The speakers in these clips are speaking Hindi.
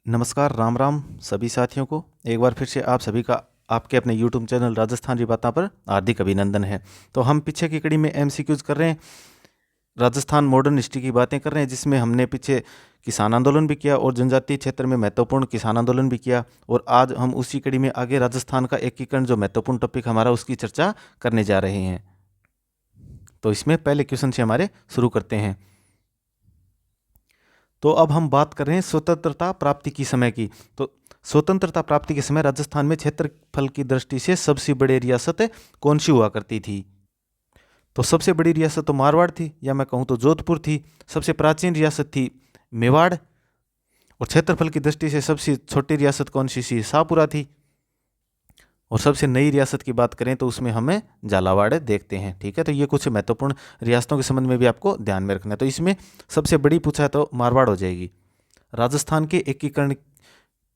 नमस्कार, राम राम सभी साथियों को। एक बार फिर से आप सभी का आपके अपने यूट्यूब चैनल राजस्थान की बातें पर हार्दिक अभिनंदन है। तो हम पीछे की कड़ी में एमसीक्यूज कर रहे हैं, राजस्थान मॉडर्न हिस्ट्री की बातें कर रहे हैं, जिसमें हमने पीछे किसान आंदोलन भी किया और जनजातीय क्षेत्र में महत्वपूर्ण किसान आंदोलन भी किया। और आज हम उसी कड़ी में आगे राजस्थान का एकीकरण, जो महत्वपूर्ण टॉपिक हमारा, उसकी चर्चा करने जा रहे हैं। तो इसमें पहले क्वेश्चन से हमारे शुरू करते हैं। तो अब हम बात कर रहे हैं स्वतंत्रता प्राप्ति की समय की। तो स्वतंत्रता प्राप्ति के समय राजस्थान में क्षेत्रफल की दृष्टि से सबसे बड़ी रियासत कौन सी हुआ करती थी? तो सबसे बड़ी रियासत तो मारवाड़ थी, या मैं कहूँ तो जोधपुर थी। सबसे प्राचीन रियासत थी मेवाड़। और क्षेत्रफल की दृष्टि से सबसे छोटी रियासत कौन सी थी? शाहपुरा थी। और सबसे नई रियासत की बात करें तो उसमें हमें झालावाड़ देखते हैं। ठीक है, तो ये कुछ महत्वपूर्ण रियासतों के संबंध में भी आपको ध्यान में रखना है। तो इसमें सबसे बड़ी पूछा है तो मारवाड़ हो जाएगी। राजस्थान के एकीकरण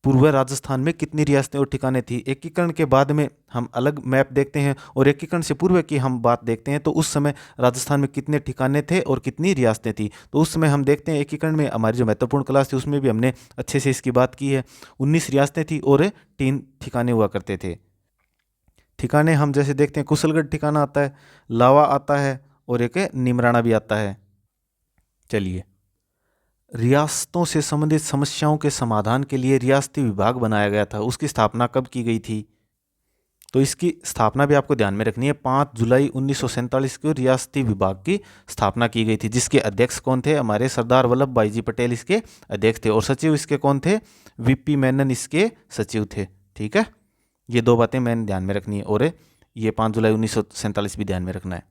पूर्व राजस्थान में कितनी रियासतें और ठिकाने थी? एकीकरण के बाद में हम अलग मैप देखते हैं, और एकीकरण से पूर्व की हम बात देखते हैं तो उस समय राजस्थान में कितने ठिकाने थे और कितनी रियासतें थी। तो उस समय हम देखते हैं एकीकरण में हमारी जो महत्वपूर्ण क्लास थी उसमें भी हमने अच्छे से इसकी बात की है। 19 रियासतें थी और 3 ठिकाने हुआ करते थे। ठिकाने हम जैसे देखते हैं, कुशलगढ़ ठिकाना आता है, लावा आता है, और एक निमराना भी आता है। चलिए, रियासतों से संबंधित समस्याओं के समाधान के लिए रियासती विभाग बनाया गया था। उसकी स्थापना कब की गई थी? तो इसकी स्थापना भी आपको ध्यान में रखनी है। 5 जुलाई 1947 को रियासती विभाग की स्थापना की गई थी, जिसके अध्यक्ष कौन थे? हमारे सरदार वल्लभ भाई जी पटेल इसके अध्यक्ष थे, और सचिव इसके कौन थे? वीपी मेनन इसके सचिव थे। ठीक है, ये दो बातें मैंने ध्यान में रखनी है, और ये 5 जुलाई 1947 भी ध्यान में रखना है।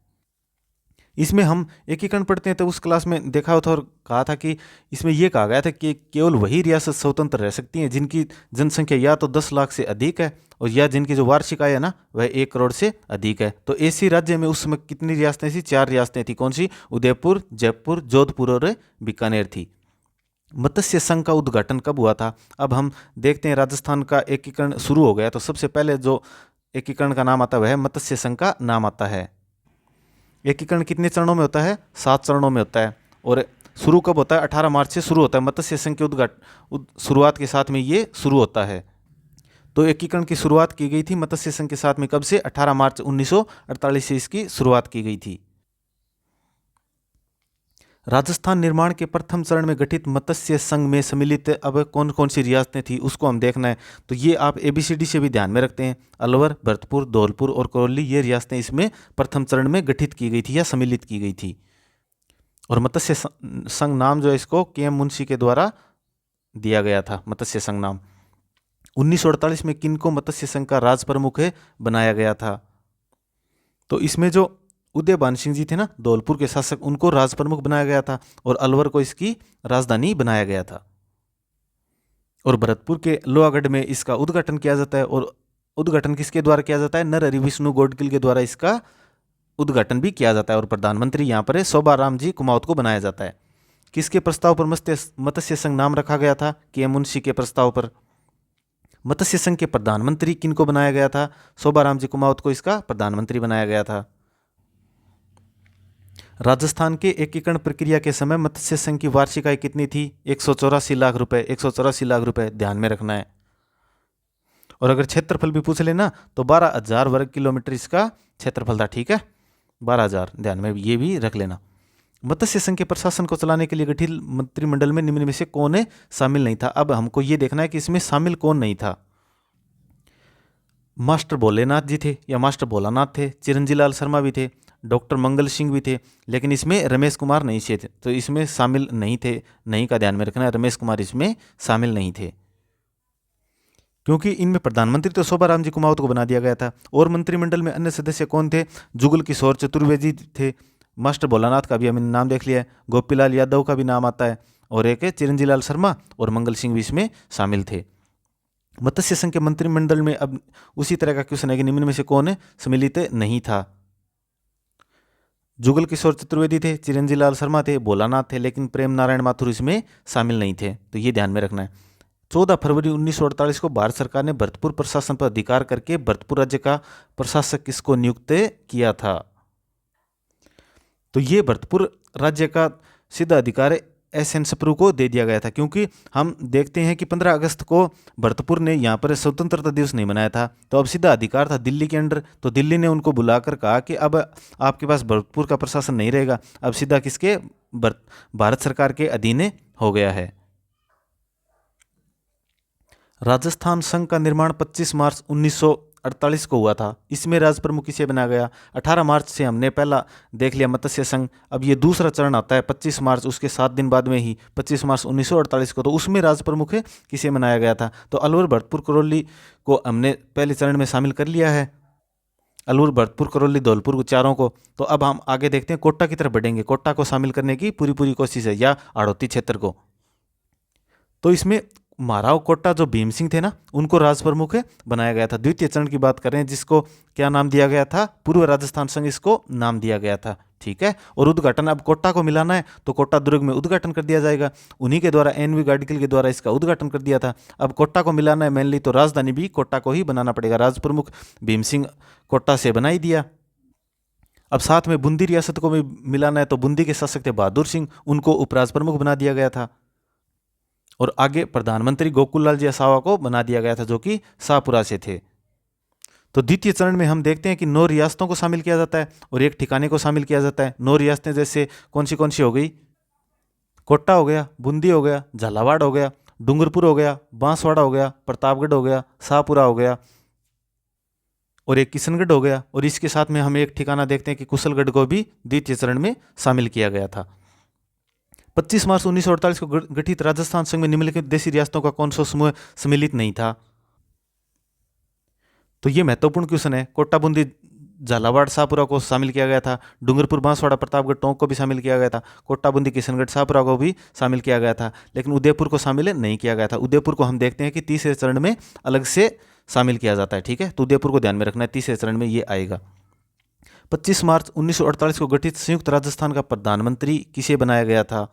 इसमें हम एकीकरण पढ़ते हैं तो उस क्लास में देखा था और कहा था कि इसमें यह कहा गया था कि केवल वही रियासत स्वतंत्र रह सकती हैं जिनकी जनसंख्या या तो 10 लाख से अधिक है, और या जिनकी जो वार्षिक आय है ना वह 1 करोड़ से अधिक है। तो ऐसी राज्य में उस समय कितनी रियासतें थी? 4 रियासतें थी। कौन सी? उदयपुर, जयपुर, जोधपुर और बीकानेर थी। मत्स्य संघ का उद्घाटन कब हुआ था? अब हम देखते हैं राजस्थान का एकीकरण शुरू हो गया तो सबसे पहले जो एकीकरण का नाम आता है वह मत्स्य संघ का नाम आता है। एकीकरण कितने चरणों में होता है? 7 चरणों में होता है। और शुरू कब होता है? 18 मार्च से शुरू होता है। मत्स्य संघ के उद्घाटन शुरुआत के साथ में ये शुरू होता है। तो एकीकरण की शुरुआत की गई थी मत्स्य संघ के साथ में कब से? 18 मार्च 1948 से इसकी शुरुआत की गई थी। राजस्थान निर्माण के प्रथम चरण में गठित मत्स्य संघ में सम्मिलित अब कौन कौन सी रियासतें थी उसको हम देखना है। तो ये आप ABCD से भी ध्यान में रखते हैं। अलवर, भरतपुर, धौलपुर और करौली, ये रियासतें इसमें प्रथम चरण में गठित की गई थी या सम्मिलित की गई थी। और मत्स्य संघ नाम जो है इसको KM मुंशी के द्वारा दिया गया था, मत्स्य संघ नाम। 1948 में किनको मत्स्य संघ का राज प्रमुख बनाया गया था? तो इसमें जो उदयभान सिंह जी थे ना, धौलपुर के शासक, उनको राज प्रमुख बनाया गया था, और अलवर को इसकी राजधानी बनाया गया था। और भरतपुर के लोहागढ़ में इसका उद्घाटन किया जाता है। और उद्घाटन किसके द्वारा किया जाता है? नरहरि विष्णु गोडकिल के द्वारा इसका उद्घाटन भी किया जाता है। और प्रधानमंत्री यहाँ पर शोभाराम जी कुमावत को बनाया जाता है। किसके प्रस्ताव पर मत्स्य संघ नाम रखा गया था? KM मुंशी के प्रस्ताव पर। मत्स्य संघ के प्रधानमंत्री किनको बनाया गया था? शोभाराम जी कुमावत को इसका प्रधानमंत्री बनाया गया था। राजस्थान के एकीकरण प्रक्रिया के समय मत्स्य संघ की वार्षिक आय कितनी थी? 184 लाख रुपए। 184 लाख रुपए ध्यान में रखना है। और अगर क्षेत्रफल भी पूछ लेना तो 12,000 वर्ग किलोमीटर इसका क्षेत्रफल था। ठीक है, 12,000 ध्यान में ये भी रख लेना। मत्स्य संघ के प्रशासन को चलाने के लिए गठित मंत्रिमंडल में निम्न में से कौन शामिल नहीं था? अब हमको ये देखना है कि इसमें शामिल कौन नहीं था। मास्टर भोलेनाथ जी थे या मास्टर भोलानाथ थे, चिरंजी लाल शर्मा भी थे, डॉक्टर मंगल सिंह भी थे, लेकिन इसमें रमेश कुमार नहीं थे। तो इसमें शामिल नहीं थे, नहीं का ध्यान में रखना है। रमेश कुमार इसमें शामिल नहीं थे, क्योंकि इनमें प्रधानमंत्री तो शोभाराम जी कुमावत को बना दिया गया था। और मंत्रिमंडल में अन्य सदस्य कौन थे? जुगल किशोर चतुर्वेदी थे, मास्टर भोलानाथ का भी हमने नाम देख लिया है, गोपीलाल यादव का भी नाम आता है, और एक चिरंजी लाल शर्मा और मंगल सिंह भी इसमें शामिल थे। मत्स्य संघ के मंत्रिमंडल में अब उसी तरह का क्वेश्चन है कि निम्न में से कौन सम्मिलित नहीं था? जुगल किशोर चतुर्वेदी थे, चिरंजी लाल शर्मा थे, भोलानाथ थे, लेकिन प्रेम नारायण माथुर इसमें शामिल नहीं थे। तो ये ध्यान में रखना है। 14 फरवरी 1948 को भारत सरकार ने भरतपुर प्रशासन पर अधिकार करके भरतपुर राज्य का प्रशासक किसको नियुक्त किया था? तो ये भरतपुर राज्य का सीधा अधिकार एस एन सप्रू को दे दिया गया था, क्योंकि हम देखते हैं कि 15 अगस्त को भरतपुर ने यहाँ पर स्वतंत्रता दिवस नहीं मनाया था, तो अब सीधा अधिकार था दिल्ली के अंडर। तो दिल्ली ने उनको बुलाकर कहा कि अब आपके पास भरतपुर का प्रशासन नहीं रहेगा, अब सीधा किसके, भारत सरकार के अधीन हो गया है। राजस्थान संघ का निर्माण 25 मार्च 1948 को हुआ था। इसमें राज प्रमुख किसे बनाया गया? 18 मार्च से हमने पहला देख लिया मत्स्य संघ, अब ये दूसरा चरण आता है 25 मार्च, उसके 7 दिन बाद में ही 25 मार्च 1948 को, तो उसमें राज प्रमुख किसे बनाया गया था? तो अलवर भरतपुर करौली को हमने पहले चरण में शामिल कर लिया है, अलवर भरतपुर करौली धौलपुर चारों को। तो अब हम आगे देखते हैं, कोटा की तरफ बढ़ेंगे। कोटा को शामिल करने की पूरी कोशिश है, या आड़ोती क्षेत्र को। तो इसमें महाराव कोटा जो भीम सिंह थे ना, उनको राज प्रमुख बनाया गया था। द्वितीय चरण की बात करें, जिसको क्या नाम दिया गया था? पूर्व राजस्थान संघ इसको नाम दिया गया था, ठीक है। और उद्घाटन, अब कोटा को मिलाना है तो कोटा दुर्ग में उद्घाटन कर दिया जाएगा, उन्हीं के द्वारा एन.वी. गाडगिल के द्वारा इसका उद्घाटन कर दिया था। अब कोटा को मिलाना है मेनली, तो राजधानी भी कोटा को ही बनाना पड़ेगा। राज प्रमुख भीम सिंह कोटा से बना ही दिया। अब साथ में बूंदी रियासत को भी मिलाना है, तो बूंदी के शासक थे बहादुर सिंह, उनको उपराज प्रमुख बना दिया गया था। और आगे प्रधानमंत्री गोकुल लाल जी असावा को बना दिया गया था, जो कि शाहपुरा से थे। तो द्वितीय चरण में हम देखते हैं कि 9 रियासतों को शामिल किया जाता है और एक ठिकाने को शामिल किया जाता है। 9 रियासतें जैसे कौन सी हो गई? कोटा हो गया, बूंदी हो गया, झालावाड़ हो गया, डूंगरपुर हो गया, बांसवाड़ा हो गया, प्रतापगढ़ हो गया, शाहपुरा हो गया और एक किशनगढ़ हो गया। और इसके साथ में हम एक ठिकाना देखते हैं कि कुशलगढ़ को भी द्वितीय चरण में शामिल किया गया था। 25 मार्च 1948 को गठित राजस्थान संघ में निम्नलिखित देशी रियासतों का कौन सा समूह सम्मिलित नहीं था? तो ये महत्वपूर्ण क्वेश्चन है। कोटा, बूंदी, झालावाड़, शाहपुरा को शामिल किया गया था। डूंगरपुर, बांसवाड़ा, प्रतापगढ़, टोंक को भी शामिल किया गया था। कोटा, बूंदी, किशनगढ़, शाहपुरा को भी शामिल किया गया था, लेकिन उदयपुर को शामिल नहीं किया गया था। उदयपुर को हम देखते हैं कि तीसरे चरण में अलग से शामिल किया जाता है, ठीक है। तो उदयपुर को ध्यान में रखना है, तीसरे चरण में ये आएगा। 25 मार्च 1948 को गठित संयुक्त राजस्थान का प्रधानमंत्री किसे बनाया गया था?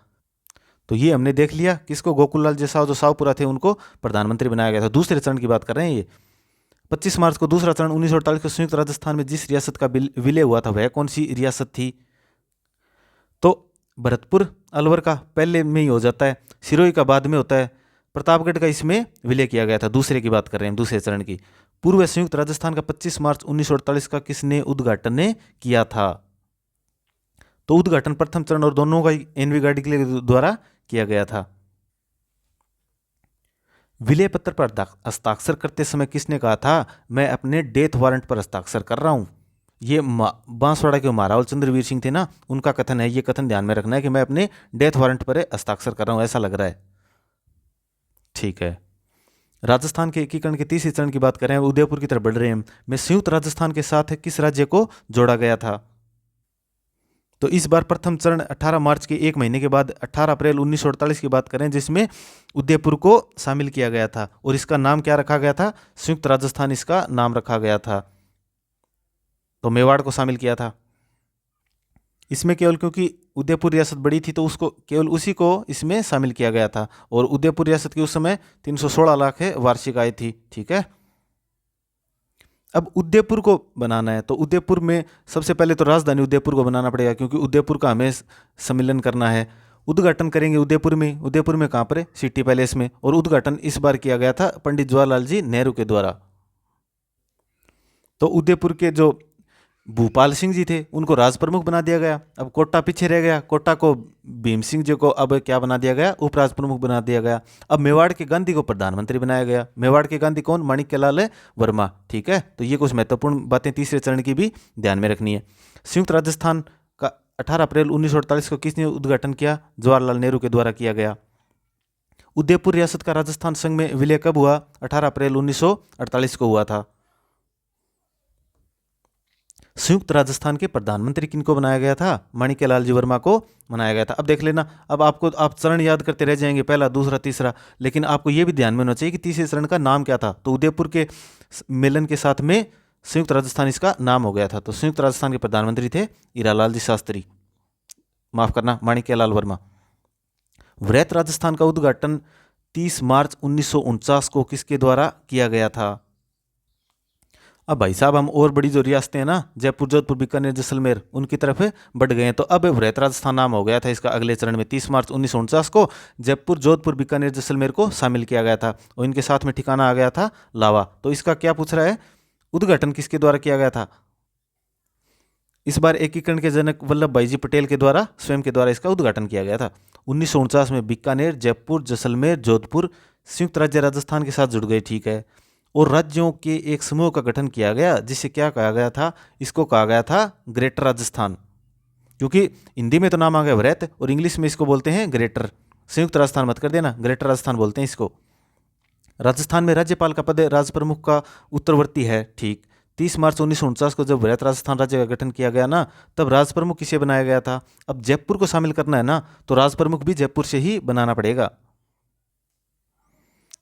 तो ये हमने देख लिया, किसको? गोकुललाल जैसा जो शाहपुरा थे उनको प्रधानमंत्री बनाया गया था। दूसरे चरण की बात कर रहे हैं ये। 25 मार्च को दूसरा चरण 1948 को संयुक्त राजस्थान में जिस रियासत का विलय हुआ था, वह कौन सी रियासत थी? तो भरतपुर अलवर का पहले में ही हो जाता है, सिरोही का बाद में होता है, प्रतापगढ़ का इसमें विलय किया गया था। दूसरे की बात कर रहे हैं, दूसरे चरण की। पूर्व संयुक्त राजस्थान का 25 मार्च 1948 का किसने उद्घाटन किया था? तो उद्घाटन प्रथम चरण और दोनों का एन.वी. गाडगिल के द्वारा किया गया था। विलय पत्र पर हस्ताक्षर करते समय किसने कहा था, मैं अपने डेथ वारंट पर हस्ताक्षर कर रहा हूं? ये बांसवाड़ा के महाराव चंद्रवीर सिंह थे ना, उनका कथन है। ये कथन ध्यान में रखना है कि मैं अपने डेथ वारंट पर हस्ताक्षर कर रहा हूं, ऐसा लग रहा है, ठीक है। राजस्थान के एकीकरण के तीसरे चरण की बात करें, उदयपुर की तरफ बढ़ रहे हैं। में संयुक्त राजस्थान के साथ किस राज्य को जोड़ा गया था? तो इस बार प्रथम चरण 18 मार्च के एक महीने के बाद 18 अप्रैल 1948 की बात करें, जिसमें उदयपुर को शामिल किया गया था। और इसका नाम क्या रखा गया था? संयुक्त राजस्थान इसका नाम रखा गया था। तो मेवाड़ को शामिल किया था इसमें, केवल क्योंकि उदयपुर रियासत बड़ी थी तो उसको केवल उसी को इसमें शामिल किया गया था। और उदयपुर रियासत की उस समय 316 लाख वार्षिक आय थी, ठीक है। अब उदयपुर को बनाना है, तो उदयपुर में सबसे पहले तो राजधानी उदयपुर को बनाना पड़ेगा, क्योंकि उदयपुर का हमें सम्मेलन करना है। उद्घाटन करेंगे उदयपुर में। उदयपुर में कहाँ पर है? सिटी पैलेस में। और उद्घाटन इस बार किया गया था पंडित जवाहरलाल जी नेहरू के द्वारा। तो उदयपुर के जो भूपाल सिंह जी थे उनको राज प्रमुख बना दिया गया। अब कोटा पीछे रह गया, कोटा को भीम सिंह जी को अब क्या बना दिया गया? उपराज प्रमुख बना दिया गया। अब मेवाड़ के गांधी को प्रधानमंत्री बनाया गया। मेवाड़ के गांधी कौन? माणिक्यलाल वर्मा, ठीक है। तो ये कुछ महत्वपूर्ण बातें तीसरे चरण की भी ध्यान में रखनी है। संयुक्त राजस्थान का 18 अप्रैल 1948 को किसने उद्घाटन किया? जवाहरलाल नेहरू के द्वारा किया गया। उदयपुर रियासत का राजस्थान संघ में विलय कब हुआ? 18 अप्रैल 1948 को हुआ था। संयुक्त राजस्थान के प्रधानमंत्री किनको बनाया गया था? माणिक्यलाल जी वर्मा को बनाया गया था। अब देख लेना, अब आप चरण याद करते रह जाएंगे, पहला, दूसरा, तीसरा, लेकिन आपको यह भी ध्यान में होना चाहिए कि तीसरे चरण का नाम क्या था। तो उदयपुर के मेलन के साथ में संयुक्त राजस्थान इसका नाम हो गया था। तो संयुक्त राजस्थान के प्रधानमंत्री थे हीरालाल जी शास्त्री, माफ करना, माणिक्यलाल वर्मा। वृहत राजस्थान का उद्घाटन 30 मार्च 1949 को किसके द्वारा किया गया था? अब भाई साहब हम और बड़ी जो रियासतें हैं ना, जयपुर, जोधपुर, बीकानेर, जैसलमेर, उनकी तरफ बढ़ गए हैं। तो अब वृहत राजस्थान नाम हो गया था इसका अगले चरण में। 30 मार्च 1949 को जयपुर, जोधपुर, बीकानेर, जैसलमेर को शामिल किया गया था और इनके साथ में ठिकाना आ गया था लावा। तो इसका क्या पूछ रहा है, उद्घाटन किसके द्वारा किया गया था? इस बार एकीकरण के जनक वल्लभ भाई जी पटेल के द्वारा, स्वयं के द्वारा इसका उद्घाटन किया गया था। 1949 में बीकानेर, जयपुर, जैसलमेर, जोधपुर संयुक्त राज्य राजस्थान के साथ जुड़ गए, ठीक है। और राज्यों के एक समूह का गठन किया गया, जिसे क्या कहा गया था? इसको कहा गया था ग्रेटर राजस्थान, क्योंकि हिंदी में तो नाम आ गया वृहत और इंग्लिश में इसको बोलते हैं ग्रेटर। संयुक्त राजस्थान मत कर देना, ग्रेटर राजस्थान बोलते हैं इसको। राजस्थान में राज्यपाल का पद राज प्रमुख का उत्तरवर्ती है, ठीक। 30 मार्च 1949 को जब वृहत राजस्थान राज्य का गठन किया गया ना, तब राज प्रमुख किसे बनाया गया था? अब जयपुर को शामिल करना है ना, तो राज प्रमुख भी जयपुर से ही बनाना पड़ेगा।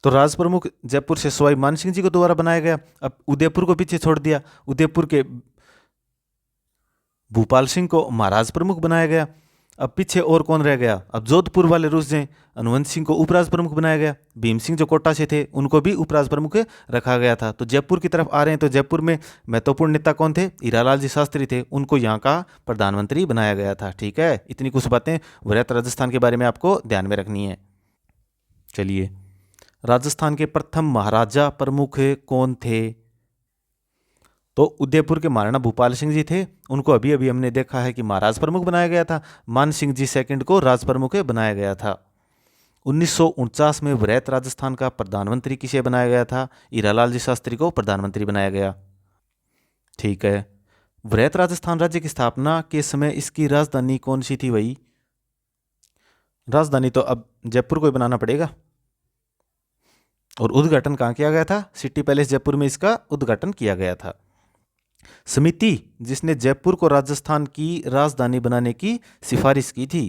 तो राज प्रमुख जयपुर से सवाई मान सिंह जी को द्वारा बनाया गया। अब उदयपुर को पीछे छोड़ दिया, उदयपुर के भूपाल सिंह को महाराज प्रमुख बनाया गया। अब पीछे और कौन रह गया? अब जोधपुर वाले रुस जाए, हनुवंत सिंह को उपराज प्रमुख बनाया गया। भीम सिंह जो कोटा से थे, उनको भी उपराज प्रमुख रखा गया था। तो जयपुर की तरफ आ रहे हैं, तो जयपुर में महत्वपूर्ण नेता कौन थे? हीरालाल जी शास्त्री थे, उनको यहाँ का प्रधानमंत्री बनाया गया था, ठीक है। इतनी कुछ बातें वृहत राजस्थान के बारे में आपको ध्यान में रखनी है। चलिए, राजस्थान के प्रथम महाराजा प्रमुख कौन थे? तो उदयपुर के महाराणा भूपाल सिंह जी थे, उनको अभी अभी हमने देखा है कि महाराज प्रमुख बनाया गया था। मान सिंह जी सेकंड को राज प्रमुख बनाया गया था। 1949 में वृहत राजस्थान का प्रधानमंत्री किसे बनाया गया था? हीरालाल जी शास्त्री को प्रधानमंत्री बनाया गया, ठीक है। वृहत राजस्थान राज्य की स्थापना के समय इसकी राजधानी कौन सी थी भाई? राजधानी तो अब जयपुर को ही बनाना पड़ेगा। और उद्घाटन कहाँ किया गया था? सिटी पैलेस जयपुर में इसका उद्घाटन किया गया था। समिति जिसने जयपुर को राजस्थान की राजधानी बनाने की सिफारिश की थी,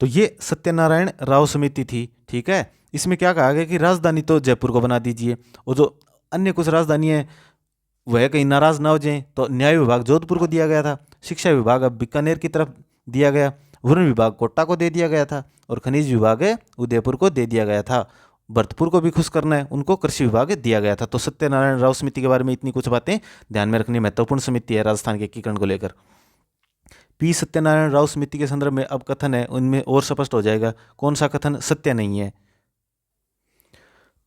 तो ये सत्यनारायण राव समिति थी, ठीक है। इसमें क्या कहा गया कि राजधानी तो जयपुर को बना दीजिए, और जो अन्य कुछ राजधानी है वह कहीं नाराज ना हो जाए, तो न्याय विभाग जोधपुर को दिया गया था, शिक्षा विभाग अब बीकानेर की तरफ दिया गया, वन विभाग कोटा को दे दिया गया था, और खनिज विभाग उदयपुर को दे दिया गया था। भरतपुर को भी खुश करना है, उनको कृषि विभाग दिया गया था। तो सत्यनारायण राव समिति के बारे में इतनी कुछ बातें ध्यान में रखनी, महत्वपूर्ण समिति है राजस्थान के एकीकरण को लेकर। पी सत्यनारायण राव समिति के संदर्भ में अब कथन है, उनमें और स्पष्ट हो जाएगा कौन सा कथन सत्य नहीं है।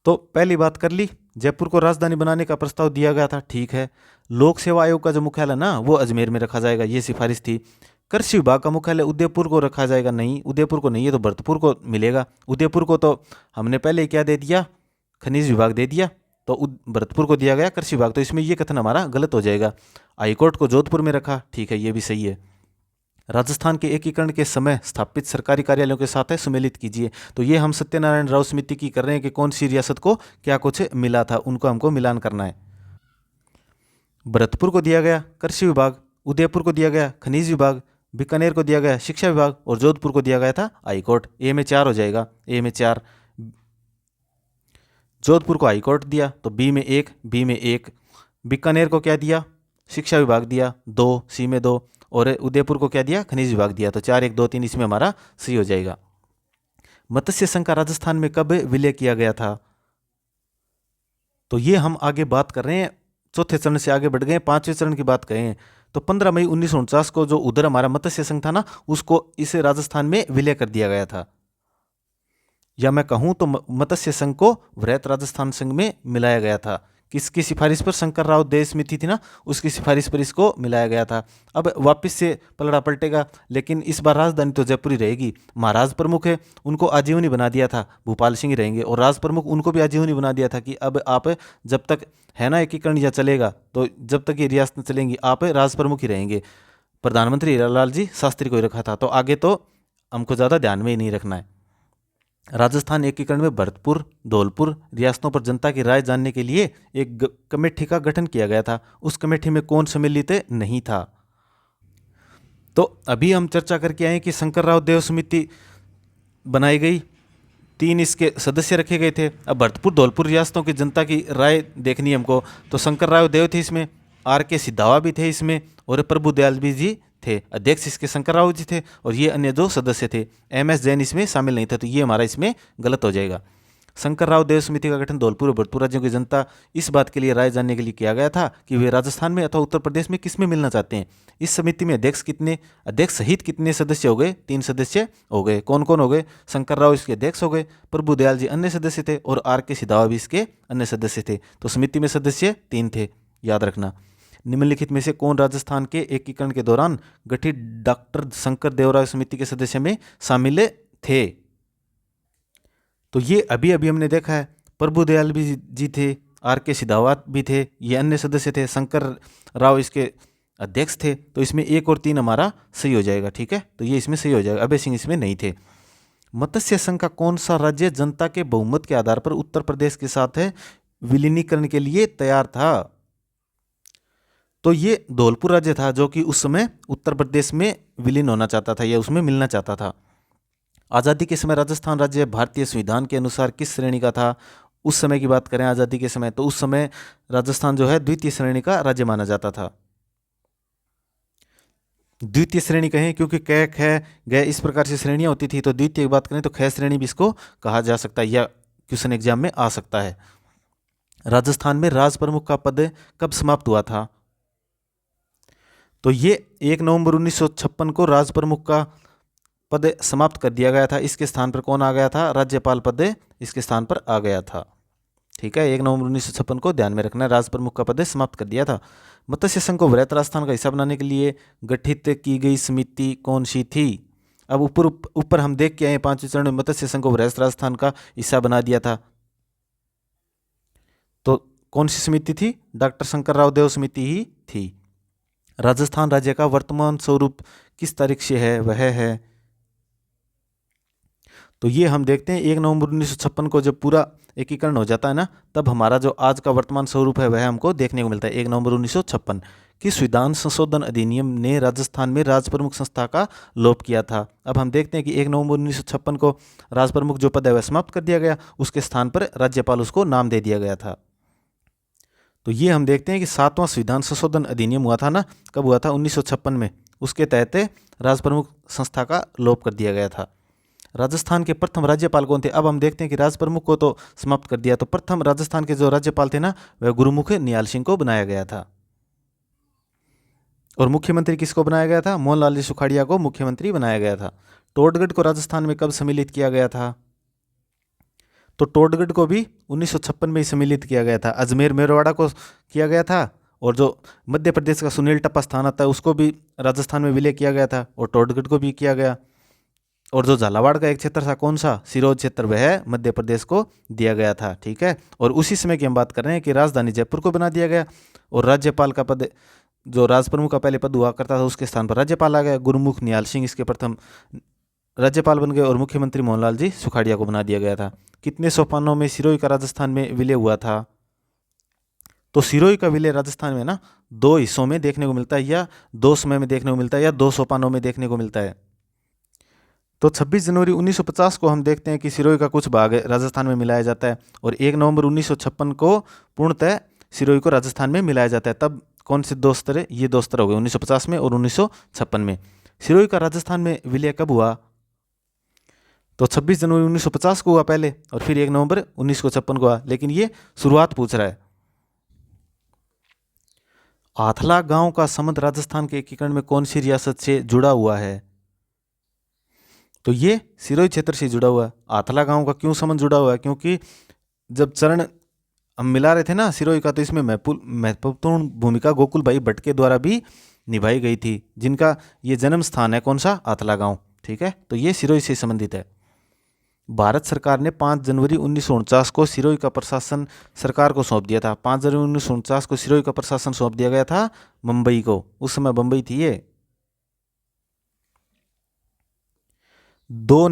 तो पहली बात कर ली, जयपुर को राजधानी बनाने का प्रस्ताव दिया गया था, ठीक है। लोक सेवा आयोग का जो मुख्यालय ना, वो अजमेर में रखा जाएगा, ये सिफारिश थी। कृषि विभाग का मुख्यालय उदयपुर को रखा जाएगा, नहीं, उदयपुर को नहीं है तो भरतपुर को मिलेगा। उदयपुर को तो हमने पहले क्या दे दिया? खनिज विभाग दे दिया, तो भरतपुर को दिया गया कृषि विभाग। तो इसमें ये कथन हमारा गलत हो जाएगा। हाईकोर्ट को जोधपुर में रखा, ठीक है, ये भी सही है। राजस्थान के एकीकरण के समय स्थापित सरकारी कार्यालयों के साथ सम्मिलित कीजिए। तो ये हम सत्यनारायण राव समिति की कर रहे हैं कि कौन सी रियासत को क्या कुछ मिला था, उनको हमको मिलान करना है। भरतपुर को दिया गया कृषि विभाग, उदयपुर को दिया गया खनिज विभाग, बीकानेर को दिया गया शिक्षा विभाग, और जोधपुर को दिया गया था हाईकोर्ट। ए में 4 हो जाएगा, ए में 4। जोधपुर को हाईकोर्ट दिया तो बी में 1, बी में 1। बीकानेर को क्या दिया? शिक्षा विभाग दिया 2, सी में 2। और उदयपुर को क्या दिया? खनिज विभाग दिया। तो 4, 1, 2, 3 इसमें हमारा सही हो जाएगा। मत्स्य संघ का राजस्थान में कब विलय किया गया था? तो ये हम आगे बात कर रहे हैं, चौथे चरण से आगे बढ़ गए, 5वें चरण की बात करें तो 15 मई 1949 को जो उधर हमारा मत्स्य संघ था ना, उसको इस राजस्थान में विलय कर दिया गया था। या मैं कहूं तो मत्स्य संघ को वृहत राजस्थान संघ में मिलाया गया था। किसकी सिफारिश पर? शंकर राव देव समिति थी ना, उसकी सिफारिश पर इसको मिलाया गया था। अब वापस से पलड़ा पलटेगा, लेकिन इस बार राजधानी तो जयपुर ही रहेगी। महाराज प्रमुख है, उनको आजीवनी बना दिया था, भूपाल सिंह ही रहेंगे। और राज प्रमुख उनको भी आजीवनी बना दिया था कि अब आप जब तक है ना एकीकरण या चलेगा, तो जब तक ये रियासतें चलेंगी आप राज प्रमुख ही रहेंगे। प्रधानमंत्री हीरालाल जी शास्त्री को ही रखा था। तो आगे तो हमको ज़्यादा ध्यान में ही नहीं रखना है। राजस्थान एकीकरण में भरतपुर, धौलपुर रियासतों पर जनता की राय जानने के लिए एक कमेटी का गठन किया गया था। उस कमेटी में कौन सम्मिलित नहीं था? तो अभी हम चर्चा करके आए कि शंकर राव देव समिति बनाई गई, 3 इसके सदस्य रखे गए थे। अब भरतपुर, धौलपुर रियासतों की जनता की राय देखनी है हमको, तो शंकर राव देव थे इसमें, R.K. सिद्धावा भी थे इसमें, और प्रभु दयाल जी थे। अध्यक्ष इसके शंकर राव जी थे, और ये अन्य जो सदस्य थे। M.S. जैन इसमें शामिल नहीं था, तो ये हमारा इसमें गलत हो जाएगा। शंकरराव देव समिति का गठन धौलपुर और भरतपुर राज्यों की जनता इस बात के लिए राय जानने के लिए किया गया था कि वे राजस्थान में अथवा उत्तर प्रदेश में किस में मिलना चाहते हैं। इस समिति में अध्यक्ष सहित कितने सदस्य हो गए? 3 सदस्य हो गए। कौन कौन हो गए? शंकरराव इसके अध्यक्ष हो गए, प्रभुदयाल जी अन्य सदस्य थे और R.K. सिधावा भी इसके अन्य सदस्य थे। तो समिति में सदस्य 3 थे, याद रखना। निम्नलिखित में से कौन राजस्थान के एकीकरण के दौरान गठित डॉक्टर शंकर देवराय समिति के सदस्य में शामिल थे? तो ये अभी अभी हमने देखा है, प्रभुदयाल भी जी थे, R.K. सिधावा भी थे, ये अन्य सदस्य थे, शंकर राव इसके अध्यक्ष थे। तो इसमें 1 और 3 हमारा सही हो जाएगा, ठीक है। तो ये इसमें सही हो जाएगा, अभय सिंह इसमें नहीं थे। मत्स्य संघ का कौन सा राज्य जनता के बहुमत के आधार पर उत्तर प्रदेश के साथ विलीनीकरण के लिए तैयार था? तो ये धौलपुर राज्य था, जो कि उस समय उत्तर प्रदेश में विलीन होना चाहता था या उसमें मिलना चाहता था। आज़ादी के समय राजस्थान राज्य भारतीय संविधान के अनुसार किस श्रेणी का था? उस समय की बात करें आज़ादी के समय, तो उस समय राजस्थान जो है द्वितीय श्रेणी का राज्य माना जाता था। द्वितीय श्रेणी कहें क्योंकि क, ख, ग इस प्रकार से श्रेणियां होती थी, तो द्वितीय की बात करें तो ख श्रेणी भी इसको कहा जा सकता है या क्वेश्चन एग्जाम में आ सकता है। राजस्थान में राज प्रमुख का पद कब समाप्त हुआ था? तो ये 1 नवंबर 1956 को राज प्रमुख का पद समाप्त कर दिया गया था। इसके स्थान पर कौन आ गया था? राज्यपाल पद इसके स्थान पर आ गया था, ठीक है। 1 नवंबर 1956 को ध्यान में रखना है, राज प्रमुख का पद समाप्त कर दिया था। मत्स्य संघ को वृहत राजस्थान का हिस्सा बनाने के लिए गठित की गई समिति कौन सी थी? अब ऊपर हम देख के आए 5वें चरण में मत्स्य संघ को वृहत राजस्थान का हिस्सा बना दिया था। तो कौन सी समिति थी? डॉक्टर शंकरराव देव समिति ही थी। राजस्थान राज्य का वर्तमान स्वरूप किस तारीख से है? वह है, तो ये हम देखते हैं 1 नवंबर 1956 को जब पूरा एकीकरण हो जाता है ना, तब हमारा जो आज का वर्तमान स्वरूप है वह हमको देखने को मिलता है। 1 नवंबर 1956 की संविधान संशोधन अधिनियम ने राजस्थान में राज प्रमुख संस्था का लोप किया था। अब हम देखते हैं कि 1 नवंबर 1956 को राज प्रमुख जो पद है वह समाप्त कर दिया गया, उसके स्थान पर राज्यपाल उसको नाम दे दिया गया था। तो ये हम देखते हैं कि 7वां संविधान संशोधन अधिनियम हुआ था ना, कब हुआ था? 1956 में। उसके तहत राज प्रमुख संस्था का लोप कर दिया गया था। राजस्थान के प्रथम राज्यपाल कौन थे? अब हम देखते हैं कि राज प्रमुख को तो समाप्त कर दिया, तो प्रथम राजस्थान के जो राज्यपाल थे ना, वह गुरुमुख निहाल सिंह को बनाया गया था। और मुख्यमंत्री किसको बनाया गया था? मोहनलाल जी सुखाड़िया को मुख्यमंत्री बनाया गया था। टोडगढ़ को राजस्थान में कब सम्मिलित किया गया था? तो टोडगढ़ को भी 1956 में ही सम्मिलित किया गया था। अजमेर मेरवाड़ा को किया गया था, और जो मध्य प्रदेश का सुनील टप्पा स्थान आता है उसको भी राजस्थान में विलय किया गया था, और टोडगढ़ को भी किया गया। और जो झालावाड़ का एक क्षेत्र था, कौन सा? सिरोंज क्षेत्र, वह मध्य प्रदेश को दिया गया था, ठीक है। और उसी समय की हम बात कर रहे हैं कि राजधानी जयपुर को बना दिया गया, और राज्यपाल का पद, जो राज प्रमुख का पहले पद हुआ करता था, उसके स्थान पर राज्यपाल आ गया। गुरुमुख निहाल सिंह इसके प्रथम राज्यपाल बन गए, और मुख्यमंत्री मोहनलाल जी सुखाड़िया को बना दिया गया था। कितने सोपानों में सिरोही का राजस्थान में विलय हुआ था? तो सिरोही का विलय राजस्थान में ना 2 हिस्सों में देखने को मिलता है, या 2 समय में देखने को मिलता है, या 2 सोपानों में देखने को मिलता है। तो 26 जनवरी 1950 को हम देखते हैं कि सिरोही का कुछ भाग राजस्थान में मिलाया जाता है, और 1 नवंबर 1956 को पूर्णतः सिरोही को राजस्थान में मिलाया जाता है। तब कौन से 2 स्तर? ये 2 स्तर हो गए, 1950 में और 1956 में। सिरोही का राजस्थान में विलय कब हुआ? तो 26 जनवरी 1950 को हुआ पहले, और फिर 1 नवंबर 1956 को हुआ, लेकिन ये शुरुआत पूछ रहा है। आथला गांव का संबंध राजस्थान के एकीकरण में कौन सी रियासत से जुड़ा हुआ है? तो ये सिरोही क्षेत्र से जुड़ा हुआ है। आथला गांव का क्यों संबंध जुड़ा हुआ है? क्योंकि जब चरण हम मिला रहे थे ना सिरोही का, तो इसमें महत्वपूर्ण भूमिका गोकुल भाई भट्ट के द्वारा भी निभाई गई थी, जिनका ये जन्म स्थान है कौन सा? आथला गांव, ठीक है। तो ये सिरोही से संबंधित है। भारत सरकार ने 5 जनवरी 1949 को सिरोही का प्रशासन सरकार को सौंप दिया था। 5 जनवरी 1949 को सिरोही का प्रशासन सौंप दिया गया था मुंबई को, उस समय मुंबई थी ये। 2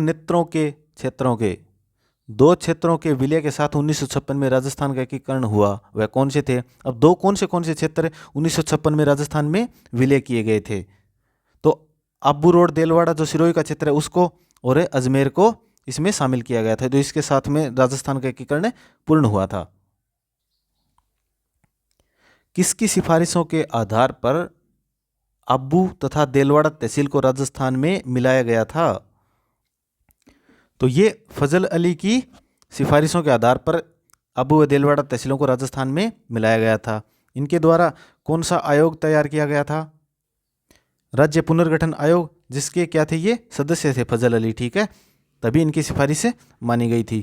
क्षेत्रों के विलय के साथ 1956 में राजस्थान का एकीकरण हुआ, वह कौन से थे? अब 2 कौन से क्षेत्र 1956 में राजस्थान में विलय किए गए थे? तो आबू रोड देलवाड़ा जो सिरोही का क्षेत्र है उसको, और अजमेर को इसमें शामिल किया गया था। तो इसके साथ में राजस्थान का एकीकरण पूर्ण हुआ था। किसकी सिफारिशों के आधार पर आबू तथा देलवाड़ा तहसील को राजस्थान में मिलाया गया था? तो ये फजल अली की सिफारिशों के आधार पर अबू व देलवाड़ा तहसीलों को राजस्थान में मिलाया गया था। इनके द्वारा कौन सा आयोग तैयार किया गया था? राज्य पुनर्गठन आयोग, जिसके क्या थे ये सदस्य थे फजल अली, ठीक है, तभी इनकी सिफारिश से मानी गई थी।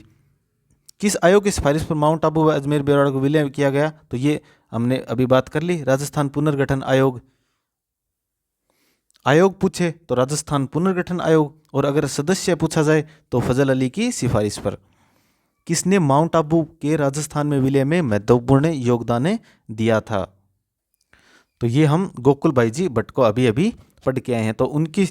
किस आयोग की सिफारिश पर माउंट आबू व अजमेर बेरवाड़ा को विलय किया गया? तो ये हमने अभी बात कर ली, राजस्थान पुनर्गठन आयोग। आयोग पूछे तो राजस्थान पुनर्गठन आयोग, और अगर सदस्य पूछा जाए तो फजल अली की सिफारिश पर। किसने माउंट आबू के राजस्थान में विलय में महत्वपूर्ण योगदान दिया था? तो ये हम गोकुल भाई जी भट्ट को अभी अभी पढ़ के आए हैं। तो उनकी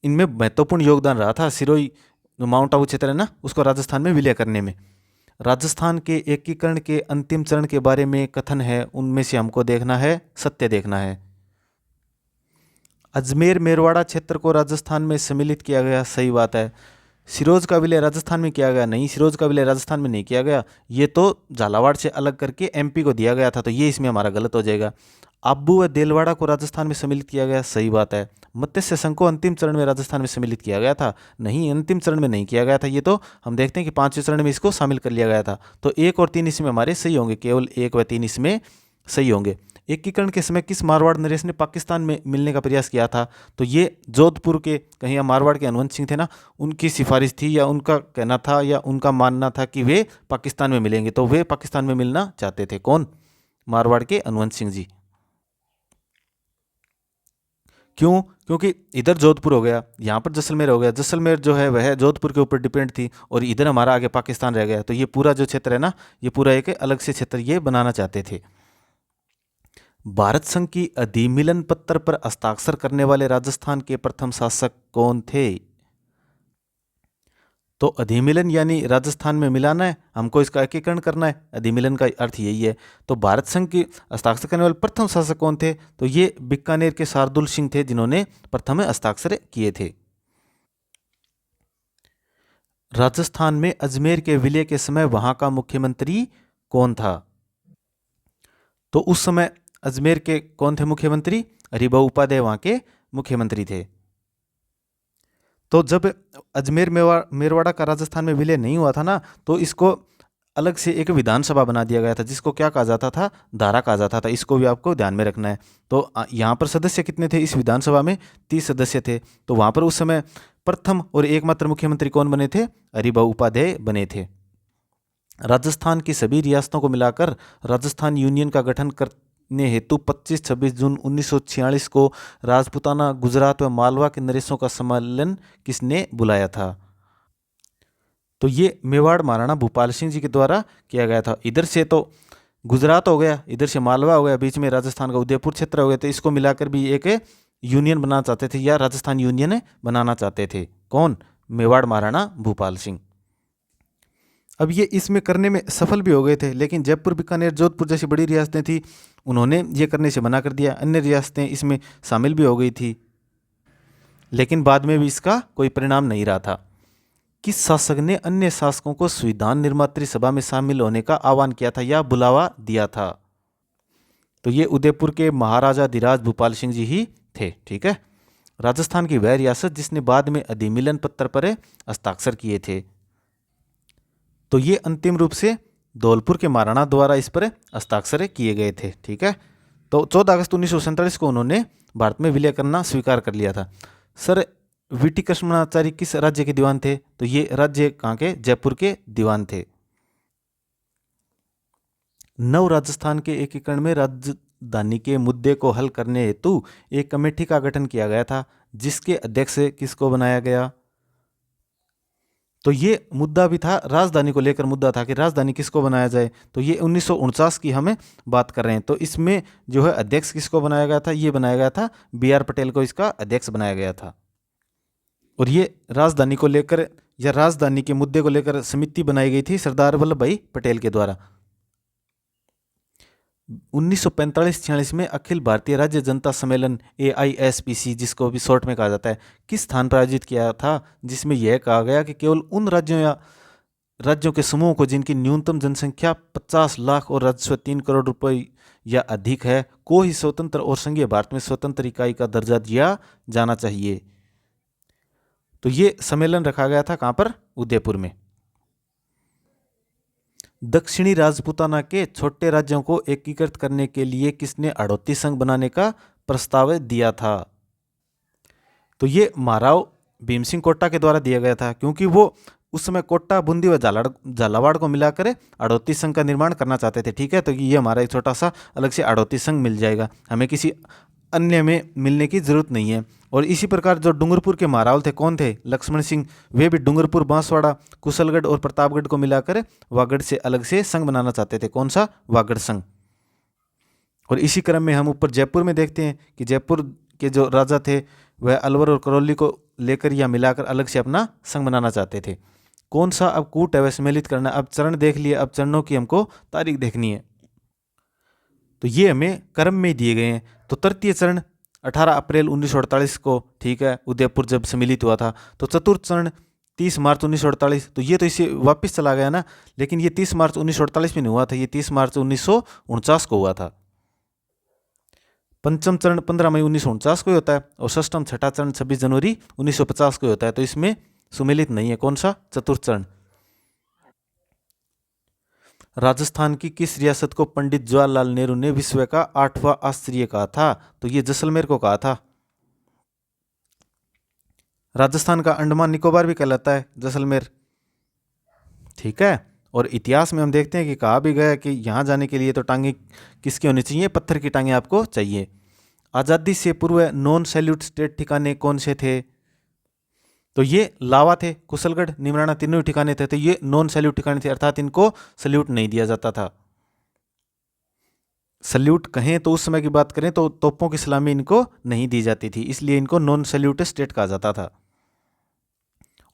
इनमें महत्वपूर्ण योगदान रहा था सिरोही, जो माउंट आबू क्षेत्र है ना, उसको राजस्थान में विलय करने में। राजस्थान के एकीकरण के अंतिम चरण के बारे में कथन है, उनमें से हमको देखना है, सत्य देखना है। अजमेर मेरवाड़ा क्षेत्र को राजस्थान में सम्मिलित किया गया, सही बात है। सिरोज का विलय राजस्थान में किया गया, नहीं, सिरोज का विलय राजस्थान में नहीं किया गया, ये तो झालावाड़ से अलग करके एमपी को दिया गया था, तो ये इसमें हमारा गलत हो जाएगा। आबू व देलवाड़ा को राजस्थान में सम्मिलित किया गया, सही बात है। मत्स्य संघ को अंतिम चरण में राजस्थान में सम्मिलित किया गया था, नहीं, अंतिम चरण में नहीं किया गया था, ये तो हम देखते हैं कि 5वें चरण में इसको शामिल कर लिया गया था। तो 1 और 3 इसमें हमारे सही होंगे, केवल 1 व 3 इसमें सही होंगे। एकीकरण के समय किस मारवाड़ नरेश ने पाकिस्तान में मिलने का प्रयास किया था? तो ये जोधपुर के कहीं मारवाड़ के हनुवंत सिंह थे ना, उनकी सिफारिश थी, या उनका कहना था, या उनका मानना था कि वे पाकिस्तान में मिलेंगे, तो वे पाकिस्तान में मिलना चाहते थे। कौन? मारवाड़ के हनुवंत सिंह जी। क्यों? क्योंकि इधर जोधपुर हो गया, यहाँ पर जैसलमेर हो गया, जैसलमेर जो है वह जोधपुर के ऊपर डिपेंड थी, और इधर हमारा आगे पाकिस्तान रह गया, तो ये पूरा जो क्षेत्र है ना, ये पूरा एक अलग से क्षेत्र ये बनाना चाहते थे। भारत संघ की अधिमिलन पत्र पर हस्ताक्षर करने वाले राजस्थान के प्रथम शासक कौन थे? तो अधिमिलन यानी राजस्थान में मिलाना है, हमको इसका एकीकरण करना है, अधिमिलन का अर्थ यही है। तो भारत संघ की हस्ताक्षर करने वाले प्रथम शासक कौन थे? तो ये बीकानेर के शार्दुल सिंह थे, जिन्होंने प्रथम हस्ताक्षर किए थे। राजस्थान में अजमेर के विलय के समय वहां का मुख्यमंत्री कौन था? तो उस समय अजमेर के कौन थे मुख्यमंत्री? हरिभाऊ उपाध्याय वहां के मुख्यमंत्री थे। तो जब अजमेर मेरवाड़ा का राजस्थान में विलय नहीं हुआ था ना, तो इसको अलग से एक विधानसभा बना दिया गया था, जिसको क्या कहा जाता था? धारा कहा जाता था। इसको भी आपको ध्यान में रखना है। तो यहाँ पर सदस्य कितने थे इस विधानसभा में? 30 सदस्य थे। तो वहाँ पर उस समय प्रथम और एकमात्र मुख्यमंत्री कौन बने थे? हरिभाऊ उपाध्याय बने थे। राजस्थान की सभी रियासतों को मिलाकर राजस्थान यूनियन का गठन करने हेतु 25-26 जून 1946 को राजपुताना, गुजरात व मालवा के नरेशों का सम्मेलन किसने बुलाया था? तो ये मेवाड़ महाराणा भूपाल सिंह जी के द्वारा किया गया था। इधर से तो गुजरात हो गया, इधर से मालवा हो गया, बीच में राजस्थान का उदयपुर क्षेत्र हो गया, तो इसको मिलाकर भी एक यूनियन बनाना चाहते थे, या राजस्थान यूनियन बनाना चाहते थे। कौन? मेवाड़ महाराणा भूपाल सिंह। अब ये इसमें करने में सफल भी हो गए थे, लेकिन जयपुर, बीकानेर, जोधपुर जैसी बड़ी रियासतें थी, उन्होंने ये करने से मना कर दिया। अन्य रियासतें इसमें शामिल भी हो गई थी, लेकिन बाद में भी इसका कोई परिणाम नहीं रहा था। किस शासक ने अन्य शासकों को संविधान निर्मात्री सभा में शामिल होने का आह्वान किया था या बुलावा दिया था? तो ये उदयपुर के महाराजा धीराज भूपाल सिंह जी ही थे, ठीक है। राजस्थान की वह रियासत जिसने बाद में अधिमिलन पत्र पर हस्ताक्षर किए थे। तो ये अंतिम रूप से धौलपुर के महाराणा द्वारा इस पर हस्ताक्षर किए गए थे, ठीक है। तो 14 अगस्त 1947 को उन्होंने भारत में विलय करना स्वीकार कर लिया था। सर, वीटी कृष्णाचार्य किस राज्य के दीवान थे? तो ये राज्य कहाँ के? जयपुर के दीवान थे। नव राजस्थान के एकीकरण में राजधानी के मुद्दे को हल करने हेतु एक कमेटी का गठन किया गया था, जिसके अध्यक्ष किसको बनाया गया? तो ये मुद्दा भी था, राजधानी को लेकर मुद्दा था कि राजधानी किसको बनाया जाए। तो ये 1949 की हमें बात कर रहे हैं। तो इसमें जो है अध्यक्ष किसको बनाया गया था? ये बनाया गया था BR पटेल को, इसका अध्यक्ष बनाया गया था। और ये राजधानी को लेकर या राजधानी के मुद्दे को लेकर समिति बनाई गई थी सरदार वल्लभ भाई पटेल के द्वारा। 1945-46 में अखिल भारतीय राज्य जनता सम्मेलन AISPC, जिसको भी शॉर्ट में कहा जाता है, किस स्थान पर आयोजित किया था, जिसमें यह कहा गया कि केवल उन राज्यों या राज्यों के समूह को जिनकी न्यूनतम जनसंख्या 50 लाख और राजस्व 3 करोड़ रुपए या अधिक है, को ही स्वतंत्र और संघीय भारत में स्वतंत्र इकाई का दर्जा दिया जाना चाहिए। तो ये सम्मेलन रखा गया था कहाँ पर? उदयपुर में। दक्षिणी राजपूताना के छोटे राज्यों को एकीकृत करने के लिए किसने अड़ोती संघ बनाने का प्रस्ताव दिया था? तो ये महाराव भीम सिंह कोटा के द्वारा दिया गया था, क्योंकि वो उस समय कोटा, बूंदी व झालावाड़ को मिलाकर अड़ोती संघ का निर्माण करना चाहते थे। ठीक है, तो ये हमारा एक छोटा सा अलग से अड़ोती संघ मिल जाएगा, हमें किसी अन्य में मिलने की जरूरत नहीं है। और इसी प्रकार जो डूंगरपुर के महाराव थे, कौन थे? लक्ष्मण सिंह। वे भी डूंगरपुर, बांसवाड़ा, कुशलगढ़ और प्रतापगढ़ को मिलाकर वागड़ से अलग से संघ बनाना चाहते थे। कौन सा? वागड़ संघ। और इसी क्रम में हम ऊपर जयपुर में देखते हैं कि जयपुर के जो राजा थे वह अलवर और करौली को लेकर या मिलाकर अलग से अपना संघ बनाना चाहते थे। कौन सा अब कूट है वह सम्मिलित करना? अब चरण देख लिए, अब चरणों की हमको तारीख देखनी है। तो ये हमें क्रम में दिए गए हैं। तो तृतीय चरण 18 अप्रैल 1948 को, ठीक है, उदयपुर जब सम्मिलित हुआ था। तो चतुर्थ चरण 30 मार्च 1948। तो ये तो इसे वापस चला गया ना, लेकिन ये 30 मार्च 1948 में नहीं हुआ था, ये 30 मार्च 1949 को हुआ था। पंचम चरण 15 मई 1949 को होता है और षष्ठम छठा चरण 26 जनवरी 1950 को होता है। तो इसमें सुमेलित नहीं है। कौन सा? चतुर्थ चरण। राजस्थान की किस रियासत को पंडित जवाहरलाल नेहरू ने विश्व का 8वां आश्चर्य कहा था? तो ये जैसलमेर को कहा था। राजस्थान का अंडमान निकोबार भी कहलाता है जैसलमेर। ठीक है, और इतिहास में हम देखते हैं कि कहा भी गया कि यहाँ जाने के लिए तो टांगे किसकी होनी चाहिए? पत्थर की टांगे आपको चाहिए। आज़ादी से पूर्व नॉन सैल्यूट स्टेट ठिकाने कौन से थे? तो ये लावा थे, कुशलगढ़, निमराना, तीनों ही ठिकाने थे। तो ये नॉन सैल्यूट ठिकाने थे, अर्थात इनको सल्यूट नहीं दिया जाता था। सल्यूट कहें तो उस समय की बात करें तो तोपों की सलामी इनको नहीं दी जाती थी, इसलिए इनको नॉन सल्यूट स्टेट कहा जाता था।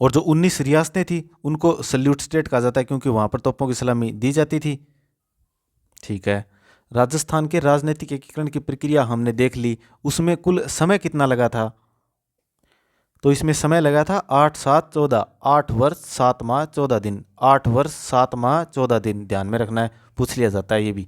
और जो 19 रियासतें थी उनको सल्यूट स्टेट कहा जाता है, क्योंकि वहां पर तोपों की सलामी दी जाती थी। ठीक है, राजस्थान के राजनीतिक एकीकरण की प्रक्रिया हमने देख ली, उसमें कुल समय कितना लगा था? तो इसमें समय लगा था 8 7 14, 8 वर्ष 7 माह 14 दिन। 8 वर्ष 7 माह 14 दिन, ध्यान में रखना है, पूछ लिया जाता है ये भी।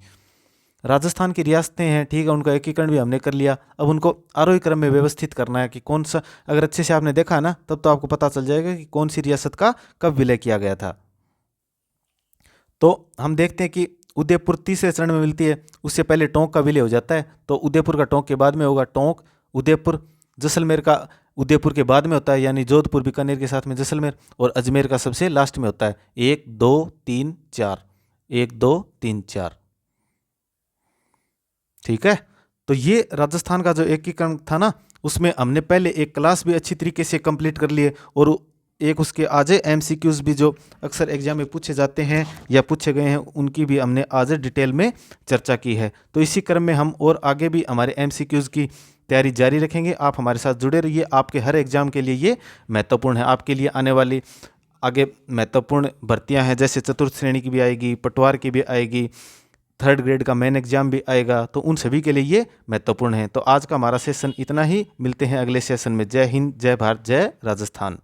राजस्थान की रियासतें हैं, ठीक है, उनका एकीकरण भी हमने कर लिया। अब उनको आरोही क्रम में व्यवस्थित करना है कि कौन सा, अगर अच्छे से आपने देखा ना तब तो आपको पता चल जाएगा कि कौन सी रियासत का कब विलय किया गया था। तो हम देखते हैं कि उदयपुर तीसरे चरण में मिलती है, उससे पहले टोंक का विलय हो जाता है। तो उदयपुर का टोंक के बाद में होगा टोंक, उदयपुर। जैसलमेर का उदयपुर के बाद में होता है, यानी जोधपुर बीकानेर के साथ में जैसलमेर। और अजमेर का सबसे लास्ट में होता है। 1 2 3 4, 1 2 3 4। ठीक है, तो ये राजस्थान का जो एकीकरण था ना, उसमें हमने पहले एक क्लास भी अच्छी तरीके से कंप्लीट कर लिए, और एक उसके आज एमसीक्यूज भी जो अक्सर एग्जाम में पूछे जाते हैं या पूछे गए हैं, उनकी भी हमने आज डिटेल में चर्चा की है। तो इसी क्रम में हम और आगे भी हमारे एमसीक्यूज की तैयारी जारी रखेंगे। आप हमारे साथ जुड़े रहिए, आपके हर एग्जाम के लिए ये महत्वपूर्ण है। आपके लिए आने वाली आगे महत्वपूर्ण भर्तियां हैं, जैसे चतुर्थ श्रेणी की भी आएगी, पटवार की भी आएगी, 3rd ग्रेड का मेन एग्जाम भी आएगा, तो उन सभी के लिए ये महत्वपूर्ण है। तो आज का हमारा सेशन इतना ही, मिलते हैं अगले सेशन में। जय हिंद, जय भारत, जय राजस्थान।